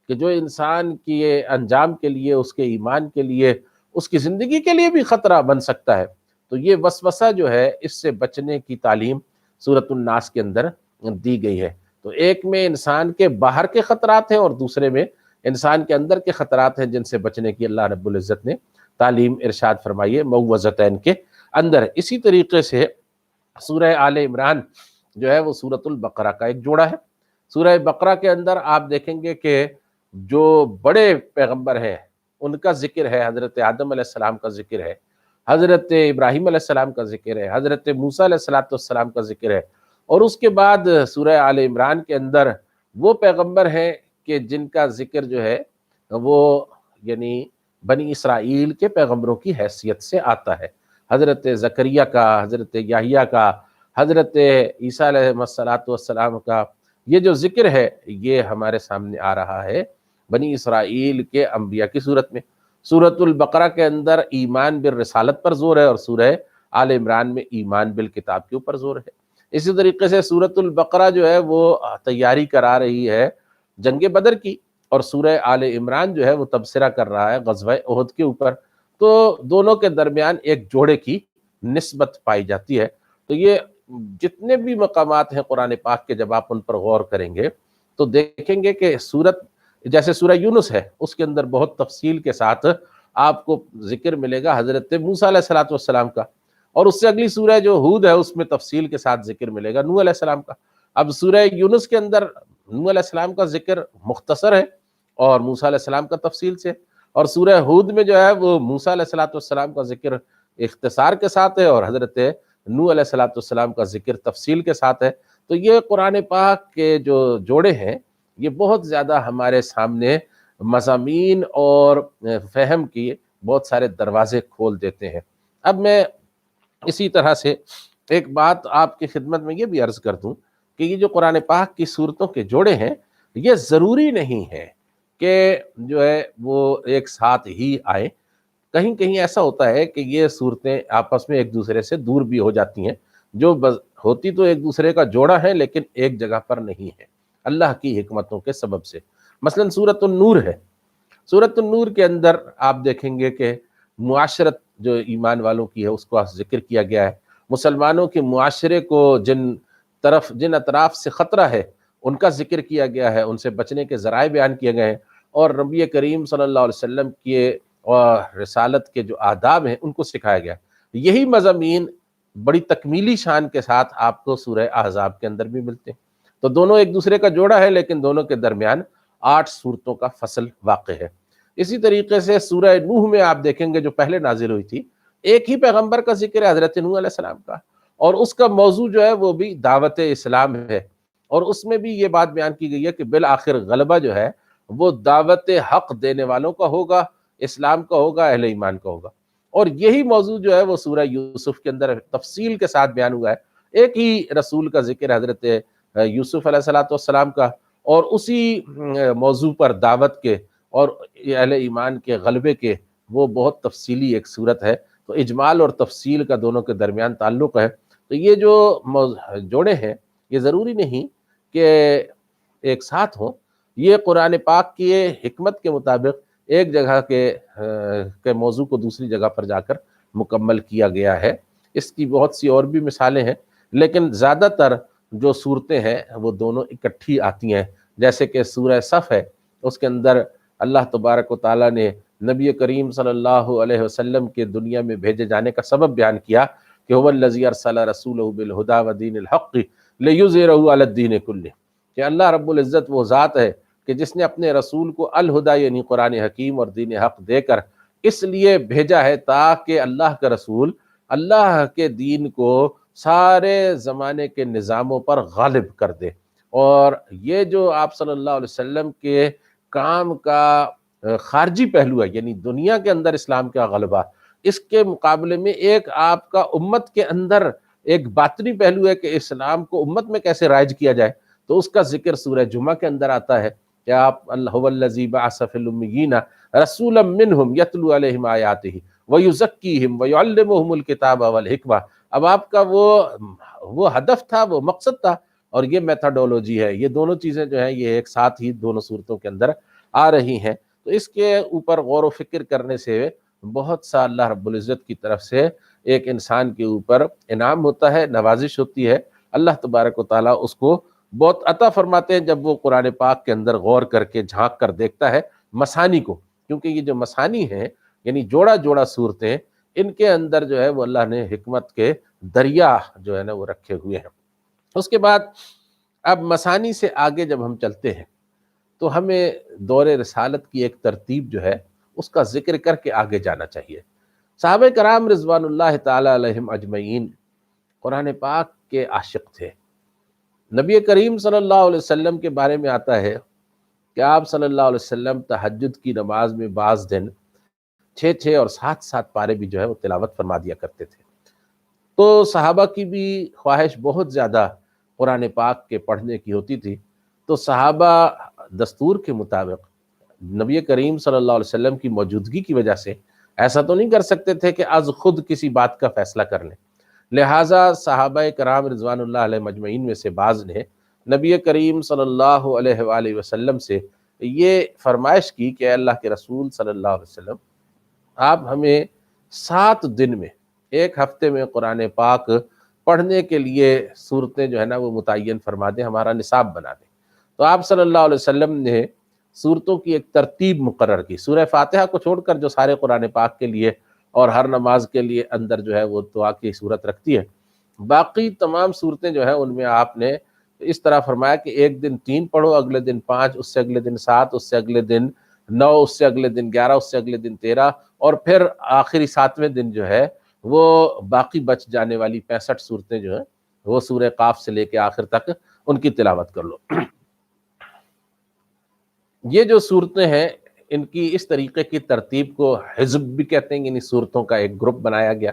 Speaker 1: کہ جو انسان کے انجام کے لیے، اس کے ایمان کے لیے، اس کی زندگی کے لیے بھی خطرہ بن سکتا ہے، تو یہ وسوسہ جو ہے اس سے بچنے کی تعلیم سورۃ الناس کے اندر دی گئی ہے۔ تو ایک میں انسان کے باہر کے خطرات ہیں اور دوسرے میں انسان کے اندر کے خطرات ہیں جن سے بچنے کی اللہ رب العزت نے تعلیم ارشاد فرمائی ہے موعظتین کے اندر۔ اسی طریقے سے سورہ آل عمران جو ہے وہ سورۃ البقرہ کا ایک جوڑا ہے۔ سورہ بقرہ کے اندر آپ دیکھیں گے کہ جو بڑے پیغمبر ہیں ان کا ذکر ہے، حضرت آدم علیہ السلام کا ذکر ہے، حضرت ابراہیم علیہ السلام کا ذکر ہے، حضرت موسیٰ علیہ السلام کا ذکر ہے، اور اس کے بعد سورہ آل عمران کے اندر وہ پیغمبر ہیں کہ جن کا ذکر جو ہے وہ یعنی بنی اسرائیل کے پیغمبروں کی حیثیت سے آتا ہے، حضرت زکریا کا، حضرت یحییٰ کا، حضرت عیسیٰ علیہ السلام کا، یہ جو ذکر ہے یہ ہمارے سامنے آ رہا ہے بنی اسرائیل کے انبیاء کی صورت میں۔ سورۃ البقرہ کے اندر ایمان بالرسالت پر زور ہے اور سورہ آل عمران میں ایمان بالکتاب کے اوپر زور ہے۔ اسی طریقے سے سورۃ البقرہ جو ہے وہ تیاری کرا رہی ہے جنگ بدر کی، اور سورہ آل عمران جو ہے وہ تبصرہ کر رہا ہے غزوہ احد کے اوپر، تو دونوں کے درمیان ایک جوڑے کی نسبت پائی جاتی ہے۔ تو یہ جتنے بھی مقامات ہیں قرآن پاک کے، جب آپ ان پر غور کریں گے تو دیکھیں گے کہ سورت جیسے سورہ یونس ہے اس کے اندر بہت تفصیل کے ساتھ آپ کو ذکر ملے گا حضرت موسیٰ علیہ السلام کا، اور اس سے اگلی سورہ جو ہود ہے اس میں تفصیل کے ساتھ ذکر ملے گا نوح علیہ السلام کا۔ اب سورہ یونس کے اندر نوح علیہ السلام کا ذکر مختصر ہے اور موسیٰ علیہ السلام کا تفصیل سے، اور سورہ ہود میں جو ہے وہ موسیٰ علیہ السلام کا ذکر اختصار کے ساتھ ہے اور حضرت نوح علیہ السلام کا ذکر تفصیل کے ساتھ ہے۔ تو یہ قرآن پاک کے جو جوڑے ہیں یہ بہت زیادہ ہمارے سامنے مضامین اور فہم کی بہت سارے دروازے کھول دیتے ہیں۔ اب میں اسی طرح سے ایک بات آپ کی خدمت میں یہ بھی عرض کر دوں کہ یہ جو قرآن پاک کی صورتوں کے جوڑے ہیں یہ ضروری نہیں ہے کہ جو ہے وہ ایک ساتھ ہی آئیں، کہیں کہیں ایسا ہوتا ہے کہ یہ صورتیں آپس میں ایک دوسرے سے دور بھی ہو جاتی ہیں، جو ہوتی تو ایک دوسرے کا جوڑا ہے لیکن ایک جگہ پر نہیں ہے اللہ کی حکمتوں کے سبب سے۔ مثلا سورۃ النور ہے، سورۃ النور کے اندر آپ دیکھیں گے کہ معاشرت جو ایمان والوں کی ہے اس کو ذکر کیا گیا ہے، مسلمانوں کے معاشرے کو جن اطراف سے خطرہ ہے ان کا ذکر کیا گیا ہے، ان سے بچنے کے ذرائع بیان کیے گئے ہیں، اور نبی کریم صلی اللہ علیہ وسلم کے اور رسالت کے جو آداب ہیں ان کو سکھایا گیا۔ یہی مضامین بڑی تکمیلی شان کے ساتھ آپ کو سورہ احزاب کے اندر بھی ملتے ہیں۔ تو دونوں ایک دوسرے کا جوڑا ہے لیکن دونوں کے درمیان 8 صورتوں کا فصل واقع ہے۔ اسی طریقے سے سورہ نوح میں آپ دیکھیں گے جو پہلے نازل ہوئی تھی، ایک ہی پیغمبر کا ذکر ہے حضرت نوح علیہ السلام کا، اور اس کا موضوع جو ہے وہ بھی دعوت اسلام ہے، اور اس میں بھی یہ بات بیان کی گئی ہے کہ بالآخر غلبہ جو ہے وہ دعوت حق دینے والوں کا ہوگا، اسلام کا ہوگا، اہل ایمان کا ہوگا۔ اور یہی موضوع جو ہے وہ سورہ یوسف کے اندر تفصیل کے ساتھ بیان ہوا ہے، ایک ہی رسول کا ذکر حضرت یوسف علیہ السلام کا، اور اسی موضوع پر دعوت کے اور اہل ایمان کے غلبے کے وہ بہت تفصیلی ایک صورت ہے۔ تو اجمال اور تفصیل کا دونوں کے درمیان تعلق ہے۔ تو یہ جو جوڑے ہیں یہ ضروری نہیں کہ ایک ساتھ ہوں، یہ قرآن پاک کی حکمت کے مطابق ایک جگہ کے موضوع کو دوسری جگہ پر جا کر مکمل کیا گیا ہے۔ اس کی بہت سی اور بھی مثالیں ہیں لیکن زیادہ تر جو صورتیں ہیں وہ دونوں اکٹھی آتی ہیں، جیسے کہ سورہ صف ہے، اس کے اندر اللہ تبارک و تعالیٰ نے نبی کریم صلی اللہ علیہ وسلم کے دنیا میں بھیجے جانے کا سبب بیان کیا کہ هو الذی ارسل رسولہ بالہدی ودین الحق لیظہرہ علی الدین کلہ، کہ اللہ رب العزت وہ ذات ہے کہ جس نے اپنے رسول کو الہدی یعنی قرآن حکیم اور دین حق دے کر اس لیے بھیجا ہے تاکہ اللہ کا رسول اللہ کے دین کو سارے زمانے کے نظاموں پر غالب کر دے۔ اور یہ جو آپ صلی اللہ علیہ وسلم کے کام کا خارجی پہلو ہے، یعنی دنیا کے اندر اسلام کا غلبہ، اس کے مقابلے میں ایک آپ کا امت کے اندر ایک باطنی پہلو ہے کہ اسلام کو امت میں کیسے رائج کیا جائے۔ تو اس کا ذکر سورہ جمعہ کے اندر آتا ہے کہ آپ اللہ الذی بعث فی الامیین رسولا منہم یتلو علیہم آیاتہ ویزکیہم ویعلمہم الکتاب والحکمہ۔ اب آپ کا وہ ہدف تھا، وہ مقصد تھا، اور یہ میتھڈولوجی ہے، یہ دونوں چیزیں جو ہیں یہ ایک ساتھ ہی دونوں صورتوں کے اندر آ رہی ہیں۔ تو اس کے اوپر غور و فکر کرنے سے بہت سا اللہ رب العزت کی طرف سے ایک انسان کے اوپر انعام ہوتا ہے، نوازش ہوتی ہے۔ اللہ تبارک و تعالیٰ اس کو بہت عطا فرماتے ہیں جب وہ قرآن پاک کے اندر غور کر کے جھانک کر دیکھتا ہے مسانی کو، کیونکہ یہ جو مسانی ہیں یعنی جوڑا جوڑا صورتیں، ان کے اندر جو ہے وہ اللہ نے حکمت کے دریا جو ہے نا وہ رکھے ہوئے ہیں۔ اس کے بعد اب مسانی سے آگے جب ہم چلتے ہیں تو ہمیں دور رسالت کی ایک ترتیب جو ہے اس کا ذکر کر کے آگے جانا چاہیے۔ صحابہ کرام رضوان اللہ تعالی علیہم اجمعین قرآن پاک کے عاشق تھے۔ نبی کریم صلی اللہ علیہ وسلم کے بارے میں آتا ہے کہ آپ صلی اللہ علیہ وسلم تہجد کی نماز میں بعض دن 6 اور 7 پارے بھی جو ہے وہ تلاوت فرما دیا کرتے تھے۔ تو صحابہ کی بھی خواہش بہت زیادہ قرآن پاک کے پڑھنے کی ہوتی تھی، تو صحابہ دستور کے مطابق نبی کریم صلی اللہ علیہ وسلم کی موجودگی کی وجہ سے ایسا تو نہیں کر سکتے تھے کہ از خود کسی بات کا فیصلہ کر لیں، لہٰذا صحابہ کرام رضوان اللہ علیہ مجمعین میں سے بعض نے نبی کریم صلی اللہ علیہ وآلہ وسلم سے یہ فرمائش کی کہ اے اللہ کے رسول صلی اللہ علیہ وسلم، آپ ہمیں 7 دن میں، ایک ہفتے میں قرآن پاک پڑھنے کے لیے صورتیں جو ہے نا وہ متعین فرما دیں، ہمارا نصاب بنا دیں۔ تو آپ صلی اللہ علیہ وسلم نے صورتوں کی ایک ترتیب مقرر کی، سورہ فاتحہ کو چھوڑ کر جو سارے قرآن پاک کے لیے اور ہر نماز کے لیے اندر جو ہے وہ دعا کی صورت رکھتی ہے، باقی تمام صورتیں جو ہیں ان میں آپ نے اس طرح فرمایا کہ ایک دن 3 پڑھو، اگلے دن 5، اس سے اگلے دن 7، اس سے اگلے دن 9، اس سے اگلے دن 11، اس سے اگلے دن 13، اور پھر آخری 7ویں دن جو ہے وہ باقی بچ جانے والی 65 صورتیں جو ہیں وہ سورہ قاف سے لے کے آخر تک ان کی تلاوت کر لو۔ یہ جو صورتیں ہیں ان کی اس طریقے کی ترتیب کو حزب بھی کہتے ہیں، یعنی صورتوں کا ایک گروپ بنایا گیا،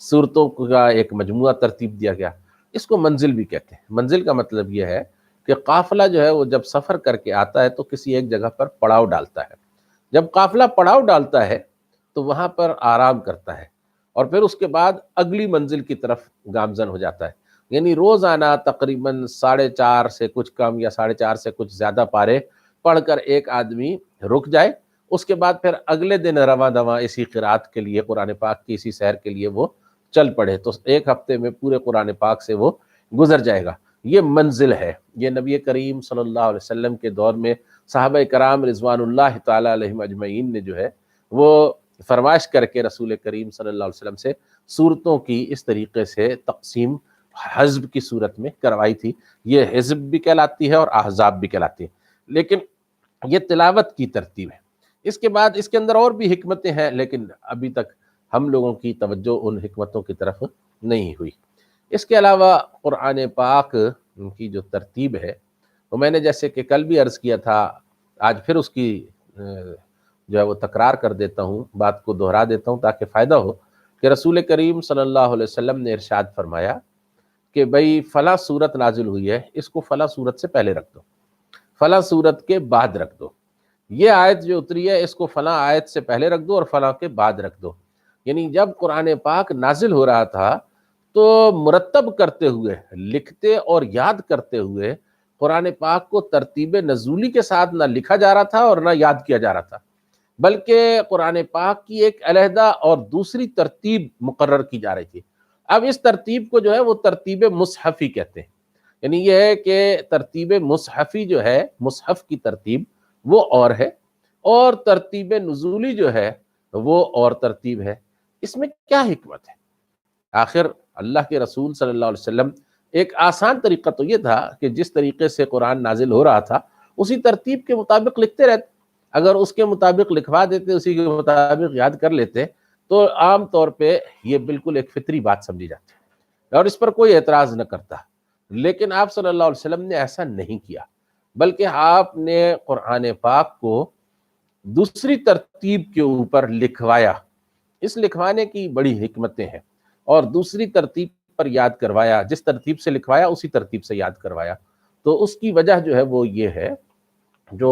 Speaker 1: صورتوں کا ایک مجموعہ ترتیب دیا گیا۔ اس کو منزل بھی کہتے ہیں۔ منزل کا مطلب یہ ہے کہ قافلہ جو ہے وہ جب سفر کر کے آتا ہے تو کسی ایک جگہ پر پڑاؤ ڈالتا ہے، جب قافلہ پڑاؤ ڈالتا ہے تو وہاں پر آرام کرتا ہے، اور پھر اس کے بعد اگلی منزل کی طرف گامزن ہو جاتا ہے۔ یعنی روزانہ تقریباً 4.5 سے کچھ کم یا 4.5 سے کچھ زیادہ پارے پڑھ کر ایک آدمی رک جائے، اس کے بعد پھر اگلے دن رواں دواں اسی قرات کے لیے، قرآن پاک کی اسی سیر کے لیے وہ چل پڑے، تو ایک ہفتے میں پورے قرآن پاک سے وہ گزر جائے گا۔ یہ منزل ہے۔ یہ نبی کریم صلی اللہ علیہ وسلم کے دور میں صحابہ کرام رضوان اللہ تعالی علیہم اجمعین نے جو ہے وہ فرمائش کر کے رسول کریم صلی اللہ علیہ وسلم سے صورتوں کی اس طریقے سے تقسیم حزب کی صورت میں کروائی تھی۔ یہ حزب بھی کہلاتی ہے اور احزاب بھی کہلاتی ہے، لیکن یہ تلاوت کی ترتیب ہے۔ اس کے بعد اس کے اندر اور بھی حکمتیں ہیں، لیکن ابھی تک ہم لوگوں کی توجہ ان حکمتوں کی طرف نہیں ہوئی۔ اس کے علاوہ قرآن پاک کی جو ترتیب ہے وہ میں نے جیسے کہ کل بھی عرض کیا تھا، آج پھر اس کی جو ہے وہ تکرار کر دیتا ہوں، بات کو دہرا دیتا ہوں تاکہ فائدہ ہو، کہ رسول کریم صلی اللہ علیہ وسلم نے ارشاد فرمایا کہ بھئی فلاں صورت نازل ہوئی ہے، اس کو فلاں صورت سے پہلے رکھ دو، فلاں صورت کے بعد رکھ دو، یہ آیت جو اتری ہے اس کو فلاں آیت سے پہلے رکھ دو اور فلاں کے بعد رکھ دو۔ یعنی جب قرآن پاک نازل ہو رہا تھا تو مرتب کرتے ہوئے، لکھتے اور یاد کرتے ہوئے قرآن پاک کو ترتیب نزولی کے ساتھ نہ لکھا جا رہا تھا اور نہ یاد کیا جا رہا تھا، بلکہ قرآن پاک کی ایک علیحدہ اور دوسری ترتیب مقرر کی جا رہی تھی۔ اب اس ترتیب کو جو ہے وہ ترتیب مصحفی کہتے ہیں۔ یعنی یہ ہے کہ ترتیب مصحفی جو ہے، مصحف کی ترتیب وہ اور ہے، اور ترتیب نزولی جو ہے وہ اور ترتیب ہے۔ اس میں کیا حکمت ہے؟ آخر اللہ کے رسول صلی اللہ علیہ وسلم ایک آسان طریقہ تو یہ تھا کہ جس طریقے سے قرآن نازل ہو رہا تھا اسی ترتیب کے مطابق لکھتے رہتے۔ اگر اس کے مطابق لکھوا دیتے، اسی کے مطابق یاد کر لیتے، تو عام طور پہ یہ بالکل ایک فطری بات سمجھی جاتی ہے اور اس پر کوئی اعتراض نہ کرتا۔ لیکن آپ صلی اللہ علیہ وسلم نے ایسا نہیں کیا، بلکہ آپ نے قرآن پاک کو دوسری ترتیب کے اوپر لکھوایا۔ اس لکھوانے کی بڑی حکمتیں ہیں، اور دوسری ترتیب پر یاد کروایا، جس ترتیب سے لکھوایا اسی ترتیب سے یاد کروایا۔ تو اس کی وجہ جو ہے وہ یہ ہے، جو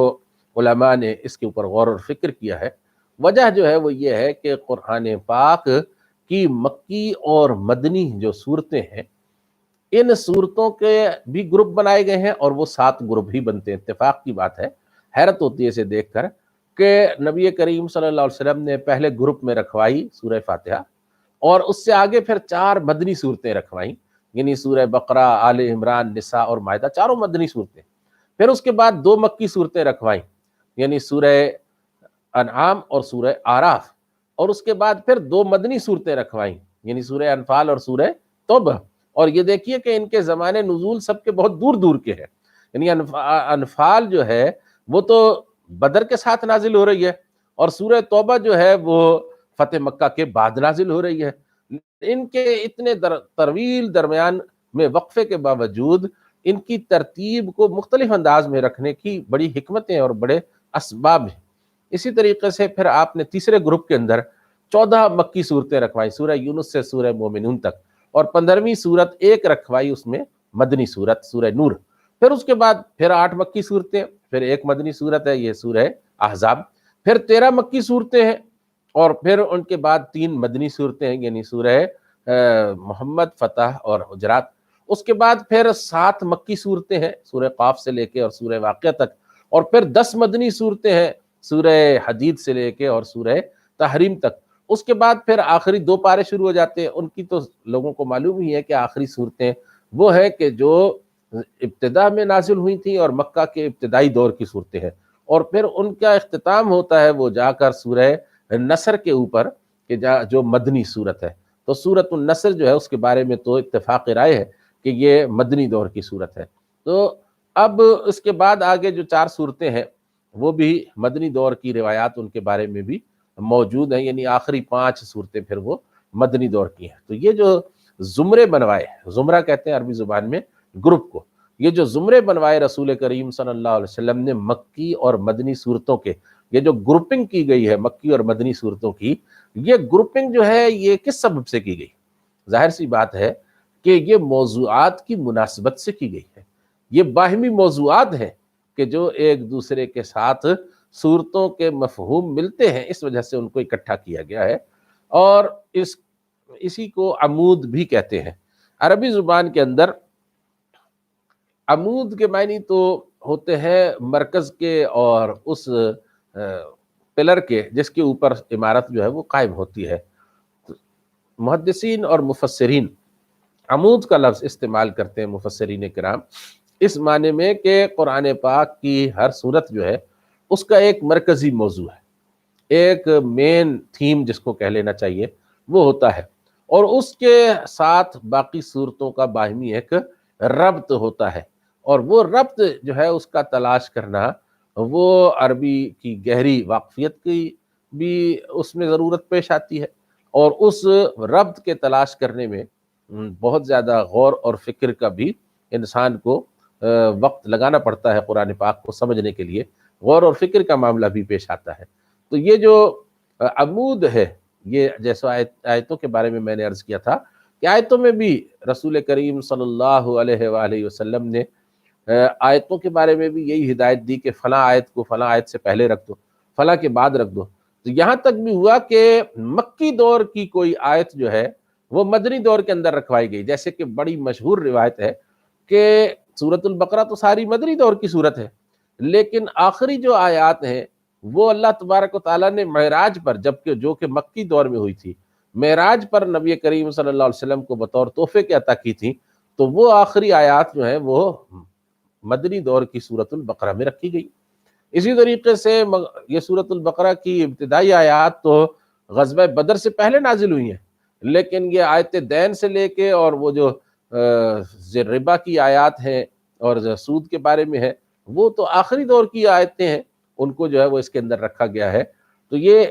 Speaker 1: علماء نے اس کے اوپر غور و فکر کیا ہے، وجہ جو ہے وہ یہ ہے کہ قرآن پاک کی مکی اور مدنی جو صورتیں ہیں، ان صورتوں کے بھی گروپ بنائے گئے ہیں، اور وہ 7 گروپ ہی بنتے ہیں۔ اتفاق کی بات ہے، حیرت ہوتی ہے اسے دیکھ کر کہ نبی کریم صلی اللہ علیہ وسلم نے پہلے گروپ میں رکھوائی سورہ فاتحہ، اور اس سے آگے پھر 4 مدنی صورتیں رکھوائیں، یعنی سورہ بقرہ، آل عمران، نساء اور مائدہ، چاروں مدنی صورتیں۔ پھر اس کے بعد 2 مکی صورتیں رکھوائیں، یعنی سورہ انعام اور سورہ آراف، اور اس کے بعد پھر 2 مدنی صورتیں رکھوائیں، یعنی سورہ انفال اور سورہ توبہ۔ اور یہ دیکھیے کہ ان کے زمانے نزول سب کے بہت دور دور کے ہیں، یعنی انفال جو ہے وہ تو بدر کے ساتھ نازل ہو رہی ہے، اور سورہ توبہ جو ہے وہ فتح مکہ کے بعد نازل ہو رہی ہے۔ ان کے اتنے طویل درمیان میں وقفے کے باوجود ان کی ترتیب کو مختلف انداز میں رکھنے کی بڑی حکمتیں اور بڑے اسباب ہیں۔ اسی طریقے سے پھر آپ نے تیسرے گروپ کے اندر 14 مکی صورتیں رکھوائیں، سورہ یونس سے سورہ مومنون تک، اور 15ویں صورت ایک رکھوائی اس میں مدنی صورت سورہ نور۔ پھر اس کے بعد پھر 8 مکی صورتیں، پھر ایک مدنی صورت ہے یہ سورہ احزاب، پھر 13 مکی صورتیں ہیں، اور پھر ان کے بعد 3 مدنی صورتیں ہیں، یعنی سورہ محمد، فتح اور حجرات۔ اس کے بعد پھر 7 مکی صورتیں ہیں، سورہ قاف سے لے کے اور سورہ واقعہ تک، اور پھر 10 مدنی صورتیں ہیں، سورہ حدید سے لے کے اور سورہ تحریم تک۔ اس کے بعد پھر آخری 2 پارے شروع ہو جاتے ہیں، ان کی تو لوگوں کو معلوم ہی ہے کہ آخری صورتیں وہ ہے کہ جو ابتدا میں نازل ہوئی تھیں اور مکہ کے ابتدائی دور کی صورتیں ہیں، اور پھر ان کا اختتام ہوتا ہے وہ جا کر سورہ نصر کے اوپر، کہ جو مدنی صورت ہے۔ تو سورۃ النصر جو ہے اس کے بارے میں تو اتفاق رائے ہے کہ یہ مدنی دور کی صورت ہے۔ تو اب اس کے بعد آگے جو 4 صورتیں ہیں وہ بھی مدنی دور کی روایات ان کے بارے میں بھی موجود ہیں، یعنی آخری 5 صورتیں پھر وہ مدنی دور کی ہیں۔ تو یہ جو زمرے بنوائے، زمرہ کہتے ہیں عربی زبان میں گروپ کو، یہ جو زمرے بنوائے رسول کریم صلی اللہ علیہ وسلم نے مکی اور مدنی صورتوں کے، یہ جو گروپنگ کی گئی ہے مکی اور مدنی صورتوں کی، یہ گروپنگ جو ہے یہ کس سبب سے کی گئی؟ ظاہر سی بات ہے کہ یہ موضوعات کی مناسبت سے کی گئی ہے۔ یہ باہمی موضوعات ہیں کہ جو ایک دوسرے کے ساتھ صورتوں کے مفہوم ملتے ہیں، اس وجہ سے ان کو اکٹھا کیا گیا ہے، اور اسی کو عمود بھی کہتے ہیں۔ عربی زبان کے اندر عمود کے معنی تو ہوتے ہیں مرکز کے اور اس پلر کے جس کے اوپر عمارت جو ہے وہ قائم ہوتی ہے۔ محدثین اور مفسرین عمود کا لفظ استعمال کرتے ہیں، مفسرین کرام، اس معنی میں کہ قرآن پاک کی ہر صورت جو ہے اس کا ایک مرکزی موضوع ہے، ایک مین تھیم جس کو کہہ لینا چاہیے وہ ہوتا ہے، اور اس کے ساتھ باقی صورتوں کا باہمی ایک ربط ہوتا ہے، اور وہ ربط جو ہے اس کا تلاش کرنا، وہ عربی کی گہری واقفیت کی بھی اس میں ضرورت پیش آتی ہے، اور اس ربط کے تلاش کرنے میں بہت زیادہ غور اور فکر کا بھی انسان کو وقت لگانا پڑتا ہے۔ قرآن پاک کو سمجھنے کے لیے غور اور فکر کا معاملہ بھی پیش آتا ہے۔ تو یہ جو عمود ہے، یہ جیسا آیتوں کے بارے میں نے عرض کیا تھا کہ آیتوں میں بھی رسول کریم صلی اللہ علیہ وآلہ وسلم نے آیتوں کے بارے میں بھی یہی ہدایت دی کہ فلاں آیت کو فلاں آیت سے پہلے رکھ دو، فلاں کے بعد رکھ دو۔ تو یہاں تک بھی ہوا کہ مکی دور کی کوئی آیت جو ہے وہ مدنی دور کے اندر رکھوائی گئی، جیسے کہ بڑی مشہور روایت ہے کہ سورۃ البقرہ تو ساری مدنی دور کی صورت ہے، لیکن آخری جو آیات ہیں وہ اللہ تبارک و تعالیٰ نے معراج پر، جبکہ جو کہ مکی دور میں ہوئی تھی، معراج پر نبی کریم صلی اللہ علیہ وسلم کو بطور تحفے کے عطا کی تھی، تو وہ آخری آیات جو ہیں وہ مدنی دور کی سورۃ البقرہ میں رکھی گئی۔ اسی طریقے سے یہ سورۃ البقرہ کی ابتدائی آیات تو غزوہ بدر سے پہلے نازل ہوئی ہیں، لیکن یہ آیت دین سے لے کے اور وہ جو ربا کی آیات ہیں اور سود کے بارے میں ہے، وہ تو آخری دور کی آیتیں ہیں، ان کو جو ہے وہ اس کے اندر رکھا گیا ہے۔ تو یہ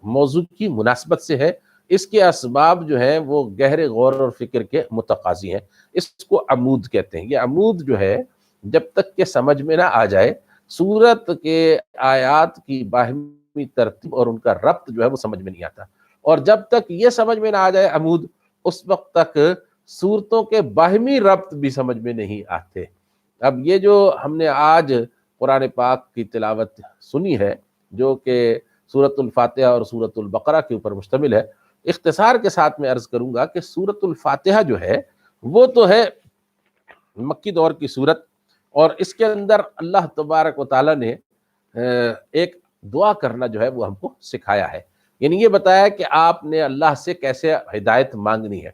Speaker 1: موضوع کی مناسبت سے ہے، اس کے اسباب جو ہیں وہ گہرے غور اور فکر کے متقاضی ہیں، اس کو عمود کہتے ہیں۔ یہ عمود جو ہے جب تک کہ سمجھ میں نہ آ جائے، سورت کے آیات کی باہمی ترتیب اور ان کا ربط جو ہے وہ سمجھ میں نہیں آتا، اور جب تک یہ سمجھ میں نہ آ جائے عمود، اس وقت تک صورتوں کے باہمی ربط بھی سمجھ میں نہیں آتے۔ اب یہ جو ہم نے آج قرآن پاک کی تلاوت سنی ہے جو کہ سورۃ الفاتحہ اور سورۃ البقرہ کے اوپر مشتمل ہے، اختصار کے ساتھ میں عرض کروں گا کہ سورۃ الفاتحہ جو ہے وہ تو ہے مکی دور کی سورت، اور اس کے اندر اللہ تبارک و تعالیٰ نے ایک دعا کرنا جو ہے وہ ہم کو سکھایا ہے، یعنی یہ بتایا کہ آپ نے اللہ سے کیسے ہدایت مانگنی ہے۔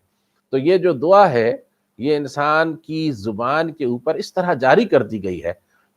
Speaker 1: تو یہ جو دعا ہے یہ انسان کی زبان کے اوپر اس طرح جاری کر دی گئی ہے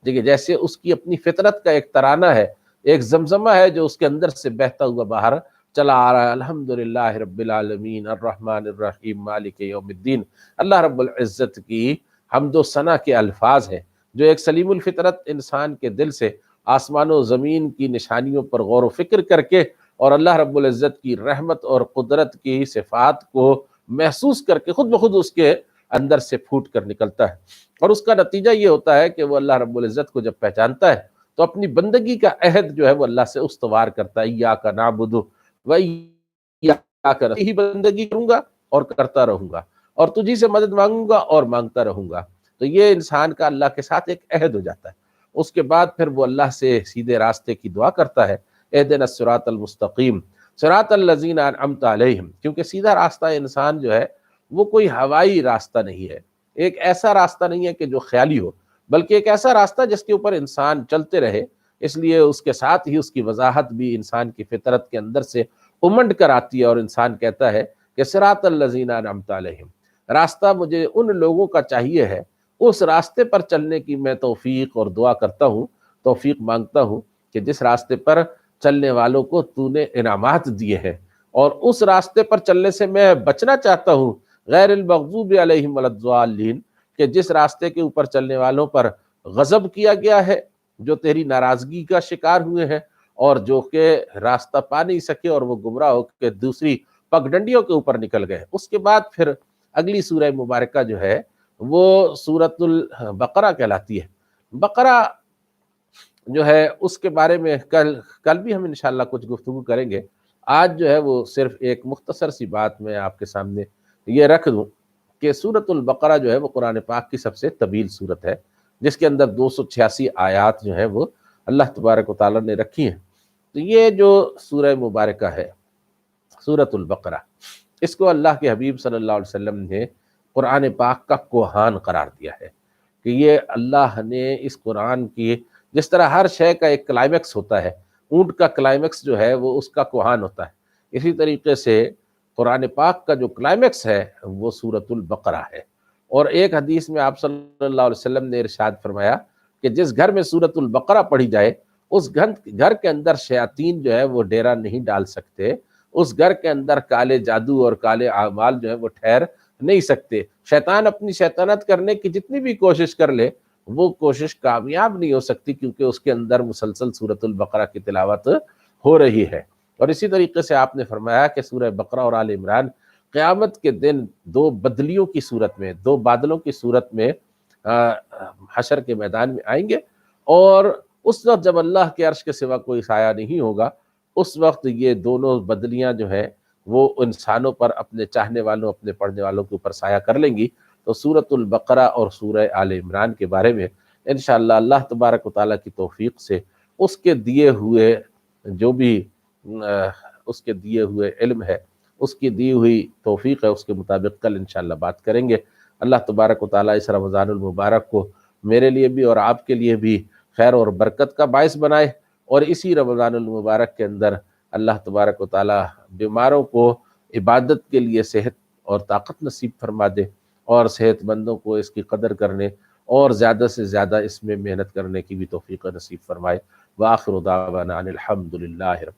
Speaker 1: دیکھیے جیسے اس کی اپنی فطرت کا ایک ترانہ ہے، ایک زمزمہ ہے جو اس کے اندر سے بہتا ہوا باہر چلا آ رہا ہے، الحمدللہ رب العالمین الرحمن الرحیم مالک یوم الدین۔ اللہ رب العزت کی حمد و ثنا کے الفاظ ہیں جو ایک سلیم الفطرت انسان کے دل سے آسمان و زمین کی نشانیوں پر غور و فکر کر کے اور اللہ رب العزت کی رحمت اور قدرت کی صفات کو محسوس کر کے خود بخود اس کے اندر سے پھوٹ کر نکلتا ہے، اور اس کا نتیجہ یہ ہوتا ہے کہ وہ اللہ رب العزت کو جب پہچانتا ہے تو اپنی بندگی کا عہد جو ہے وہ اللہ سے استوار کرتا ہے، ایاک نعبد و ایاک نستعین، یہی بندگی کروں گا اور کرتا رہوں گا اور تجھی سے مدد مانگوں گا اور مانگتا رہوں گا۔ تو یہ انسان کا اللہ کے ساتھ ایک عہد ہو جاتا ہے، اس کے بعد پھر وہ اللہ سے سیدھے راستے کی دعا کرتا ہے، اہدنا الصراط المستقیم صراط الذین انعمت علیہم، کیونکہ سیدھا راستہ انسان جو ہے وہ کوئی ہوائی راستہ نہیں ہے، ایک ایسا راستہ نہیں ہے کہ جو خیالی ہو، بلکہ ایک ایسا راستہ جس کے اوپر انسان چلتے رہے، اس لیے اس کے ساتھ ہی اس کی وضاحت بھی انسان کی فطرت کے اندر سے امنڈ کر آتی ہے، اور انسان کہتا ہے کہ صراط الذین انعمت علیہم، راستہ مجھے ان لوگوں کا چاہیے ہے، اس راستے پر چلنے کی میں توفیق اور دعا کرتا ہوں، توفیق مانگتا ہوں کہ جس راستے پر چلنے والوں کو تو نے انعامات دیے ہیں، اور اس راستے پر چلنے سے میں بچنا چاہتا ہوں غیر المغضوب علیہم ولا الضالین، کہ جس راستے کے اوپر چلنے والوں پر غضب کیا گیا ہے، جو تیری ناراضگی کا شکار ہوئے ہیں اور جو کہ راستہ پا نہیں سکے اور وہ گمراہ ہو کے دوسری پگڈنڈیوں کے اوپر نکل گئے۔ اس کے بعد پھر اگلی سورہ مبارکہ جو ہے وہ سورۃ البقرہ کہلاتی ہے۔ بقرہ جو ہے اس کے بارے میں کل بھی ہم انشاءاللہ کچھ گفتگو کریں گے، آج جو ہے وہ صرف ایک مختصر سی بات میں آپ کے سامنے یہ رکھ دوں کہ سورۃ البقرہ جو ہے وہ قرآن پاک کی سب سے طویل سورت ہے، جس کے اندر 286 آیات جو ہیں وہ اللہ تبارک و تعالیٰ نے رکھی ہیں۔ تو یہ جو سورہ مبارکہ ہے سورۃ البقرہ، اس کو اللہ کے حبیب صلی اللہ علیہ وسلم نے قرآن پاک کا کوہان قرار دیا ہے کہ یہ اللہ نے اس قرآن کی، جس طرح ہر شے کا ایک کلائمیکس ہوتا ہے، اونٹ کا کلائمیکس جو ہے وہ اس کا کوہان ہوتا ہے، اسی طریقے سے قرآن پاک کا جو کلائمیکس ہے وہ سورۃ البقرہ ہے۔ اور ایک حدیث میں آپ صلی اللہ علیہ وسلم نے ارشاد فرمایا کہ جس گھر میں سورۃ البقرہ پڑھی جائے اس گھر کے اندر شیاطین جو ہے وہ ڈیرا نہیں ڈال سکتے، اس گھر کے اندر کالے جادو اور کالے اعمال جو ہے وہ ٹھہر نہیں سکتے، شیطان اپنی شیطانت کرنے کی جتنی بھی کوشش کر لے وہ کوشش کامیاب نہیں ہو سکتی، کیونکہ اس کے اندر مسلسل سورۃ البقرہ کی تلاوت ہو رہی ہے۔ اور اسی طریقے سے آپ نے فرمایا کہ سورہ بقرہ اور آل عمران قیامت کے دن دو بدلیوں کی صورت میں، دو بادلوں کی صورت میں حشر کے میدان میں آئیں گے، اور اس وقت جب اللہ کے عرش کے سوا کوئی سایہ نہیں ہوگا، اس وقت یہ دونوں بدلیاں جو ہیں وہ انسانوں پر، اپنے چاہنے والوں، اپنے پڑھنے والوں کے اوپر سایہ کر لیں گی۔ تو سورۃ البقرہ اور سورہ آل عمران کے بارے میں انشاءاللہ اللہ تبارک و تعالیٰ کی توفیق سے اس کے دیے ہوئے جو بھی اس کے دیے ہوئے علم ہے، اس کی دی ہوئی توفیق ہے، اس کے مطابق کل انشاءاللہ بات کریں گے۔ اللہ تبارک و تعالیٰ اس رمضان المبارک کو میرے لیے بھی اور آپ کے لیے بھی خیر اور برکت کا باعث بنائے، اور اسی رمضان المبارک کے اندر اللہ تبارک و تعالیٰ بیماروں کو عبادت کے لیے صحت اور طاقت نصیب فرما دے، اور صحت مندوں کو اس کی قدر کرنے اور زیادہ سے زیادہ اس میں محنت کرنے کی بھی توفیق نصیب فرمائے۔ وآخر دعوانا ان الحمد للہ رب